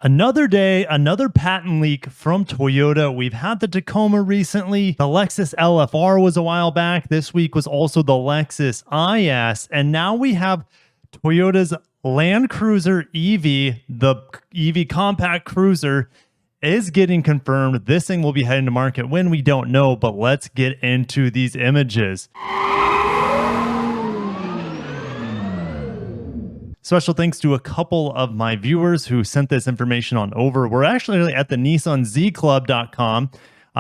Another day, another patent leak from Toyota. We've had the Tacoma recently. The Lexus LFR was a while back. This week was also the Lexus IS. And now we have Toyota's Land Cruiser EV, the EV compact cruiser, is getting confirmed. This thing will be heading to market when we don't know, but let's get into these images. Special thanks to a couple of my viewers who sent this information on over. We're actually at the NissanZClub.com.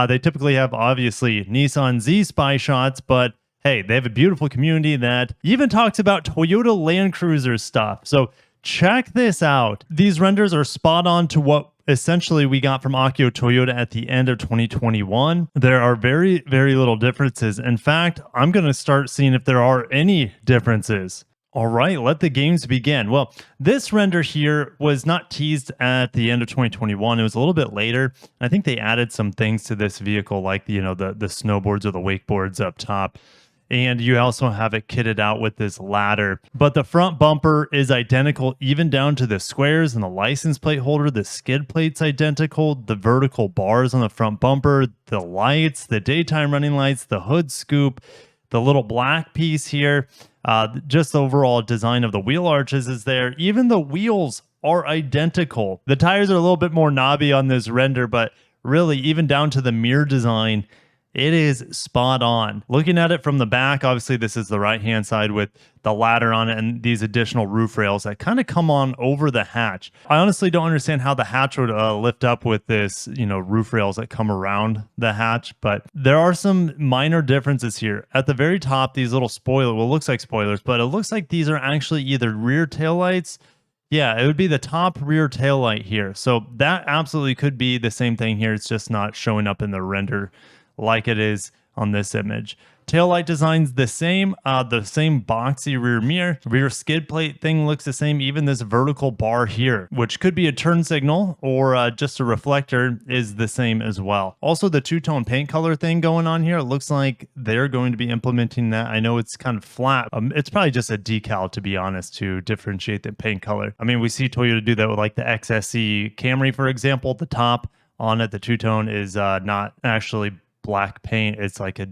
They typically have, obviously, Nissan Z spy shots, but hey, they have a beautiful community that even talks about Toyota Land Cruiser stuff. So check this out. These renders are spot on to what essentially we got from Akio Toyota at the end of 2021. There are very, very little differences. In fact, I'm going to start seeing if there are any differences. All right, let the games begin. Well, this render here was not teased at the end of 2021. It was a little bit later. I think they added some things to this vehicle, like the snowboards or the wakeboards up top. And you also have it kitted out with this ladder. But the front bumper is identical, even down to the squares and the license plate holder. The skid plate's identical. The vertical bars on the front bumper, the lights, the daytime running lights, the hood scoop, the little black piece here. Just the overall design of the wheel arches is there. Even the wheels are identical. The tires are a little bit more knobby on this render, but really, even down to the mirror design, it is spot on. Looking at it from the back, obviously this is the right-hand side with the ladder on it and these additional roof rails that kind of come on over the hatch. I honestly don't understand how the hatch would lift up with this, roof rails that come around the hatch, but there are some minor differences here. At the very top, these little looks like spoilers, but it looks like these are actually either rear taillights. Yeah, it would be the top rear taillight here. So that absolutely could be the same thing here. It's just not showing up in the render like it is on this image. Taillight design's the same boxy rear mirror. Rear skid plate thing looks the same. Even this vertical bar here, which could be a turn signal or just a reflector, is the same as well. Also, the two-tone paint color thing going on here, it looks like they're going to be implementing that. I know it's kind of flat. It's probably just a decal, to be honest, to differentiate the paint color. I mean, we see Toyota do that with like the XSE Camry, for example. The top on it, the two-tone is not actually black paint. It's like a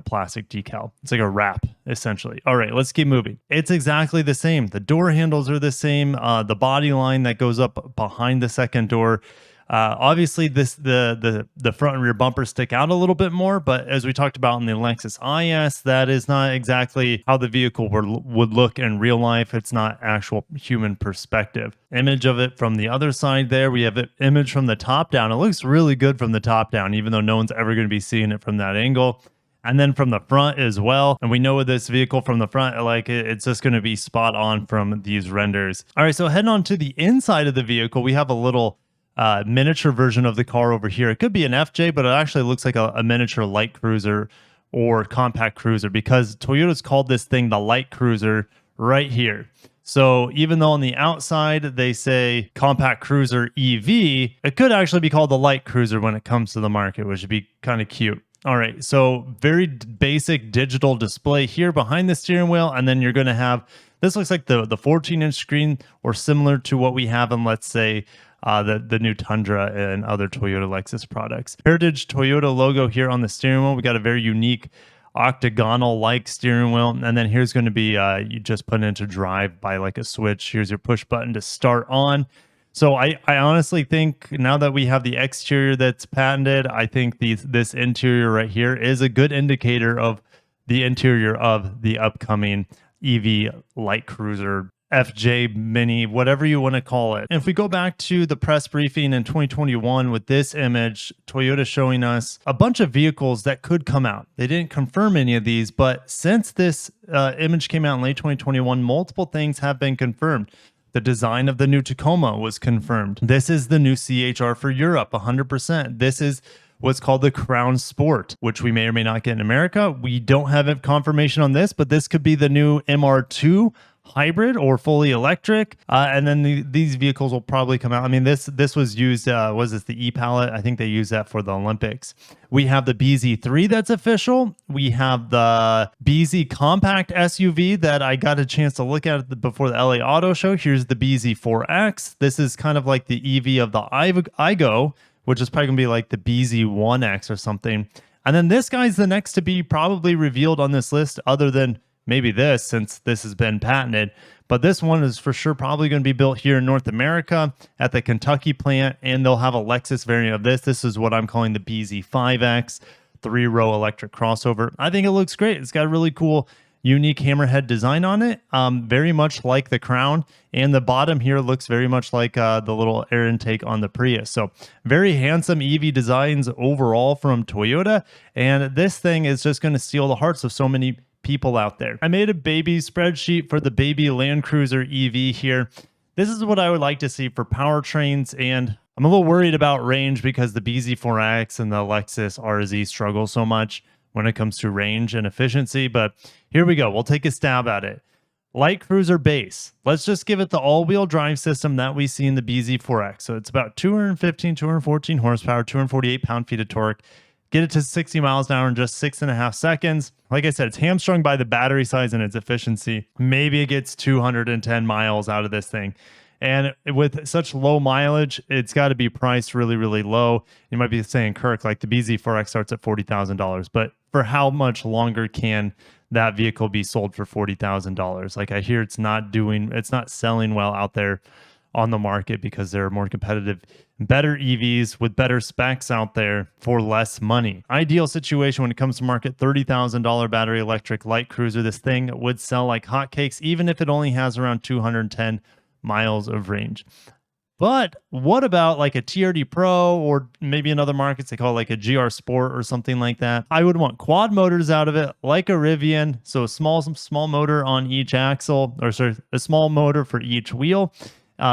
plastic decal. It's like a wrap, essentially. All right, let's keep moving. It's exactly the same. The door handles are the same. The body line that goes up behind the second door. Obviously, the front and rear bumpers stick out a little bit more, but as we talked about in the Lexus IS, that is not exactly how the vehicle would look in real life. It's not actual human perspective. Image of it from the other side there. We have an image from the top down. It looks really good from the top down, even though no one's ever going to be seeing it from that angle. And then from the front as well. And we know with this vehicle from the front, it's just going to be spot on from these renders. All right, so heading on to the inside of the vehicle, we have a little miniature version of the car over here. It could be an FJ, but it actually looks like a miniature light cruiser or compact cruiser, because Toyota's called this thing the light cruiser right here. So even though on the outside they say compact cruiser EV, it could actually be called the light cruiser when it comes to the market, which would be kind of cute. All right, so very basic digital display here behind the steering wheel, and then you're going to have, this looks like the 14-inch screen, or similar to what we have in, let's say, the new Tundra and other Toyota Lexus products. Heritage Toyota logo here on the steering wheel. We got a very unique octagonal-like steering wheel, and then here's going to be you just put it into drive by like a switch. Here's your push button to start on. So I honestly think now that we have the exterior that's patented, I think this interior right here is a good indicator of the interior of the upcoming EV light cruiser, FJ Mini, whatever you want to call it. And if we go back to the press briefing in 2021 with this image, Toyota showing us a bunch of vehicles that could come out. They didn't confirm any of these, but since this image came out in late 2021, multiple things have been confirmed. The design of the new Tacoma was confirmed. This is the new CHR for Europe, 100%. This is what's called the Crown Sport, which we may or may not get in America. We don't have confirmation on this, but this could be the new MR2, hybrid or fully electric. And then these vehicles will probably come out. I mean, this was used, was this the E-Palette? I think they use that for the Olympics. We have the BZ3 that's official. We have the BZ compact SUV that I got a chance to look at before the LA Auto Show. Here's the BZ4X. This is kind of like the EV of the iGo, which is probably going to be like the BZ1X or something. And then this guy's the next to be probably revealed on this list, other than maybe this, since this has been patented. But this one is for sure probably going to be built here in North America at the Kentucky plant, and they'll have a Lexus variant of this. This is what I'm calling the BZ5X, 3-row electric crossover. I think it looks great. It's got a really cool, unique hammerhead design on it, very much like the Crown, and the bottom here looks very much like the little air intake on the Prius. So very handsome EV designs overall from Toyota, and this thing is just going to steal the hearts of so many people out there. I made a baby spreadsheet for the baby Land Cruiser EV here. This is what I would like to see for powertrains, and I'm a little worried about range because the BZ4X and the Lexus RZ struggle so much when it comes to range and efficiency. But here we go. We'll take a stab at it. Light cruiser base. Let's just give it the all-wheel drive system that we see in the BZ4X. So it's about 215, 214 horsepower, 248 pound-feet of torque. Get it to 60 miles an hour in just 6.5 seconds. Like I said, it's hamstrung by the battery size and its efficiency. Maybe it gets 210 miles out of this thing. And with such low mileage, it's got to be priced really, really low. You might be saying, Kirk, like the BZ4X starts at $40,000. But for how much longer can that vehicle be sold for $40,000? Like I hear it's not selling well out there on the market because there are more competitive, better EVs with better specs out there for less money. Ideal situation when it comes to market, $30,000 battery electric light cruiser. This thing would sell like hotcakes, even if it only has around 210 miles of range. But what about like a TRD Pro, or maybe in other markets they call it like a GR Sport or something like that? I would want quad motors out of it, like a Rivian. So a small motor on each axle, or sorry, a small motor for each wheel.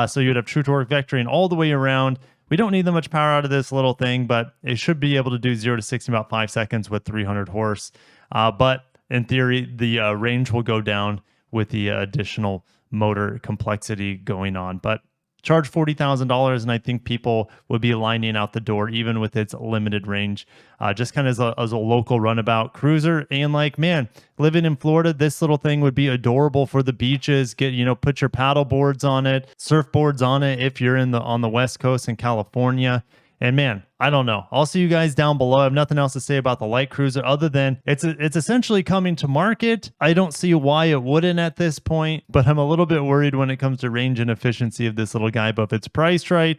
So you'd have true torque vectoring all the way around. We don't need that much power out of this little thing, but it should be able to do 0 to 60 in about 5 seconds with 300 horse. But in theory, the range will go down with the additional motor complexity going on. But charge $40,000, and I think people would be lining out the door even with its limited range, just kind of as a local runabout cruiser. And like, man, living in Florida, this little thing would be adorable for the beaches. Put your paddle boards on it, surfboards on it if you're on the West Coast in California. And man, I don't know. I'll see you guys down below. I have nothing else to say about the light cruiser other than it's essentially coming to market. I don't see why it wouldn't at this point, but I'm a little bit worried when it comes to range and efficiency of this little guy. But if it's priced right,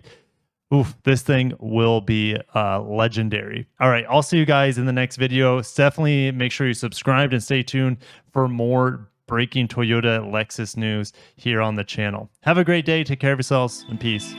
oof, this thing will be legendary. All right, I'll see you guys in the next video. Definitely make sure you subscribed and stay tuned for more breaking Toyota Lexus news here on the channel. Have a great day. Take care of yourselves, and peace.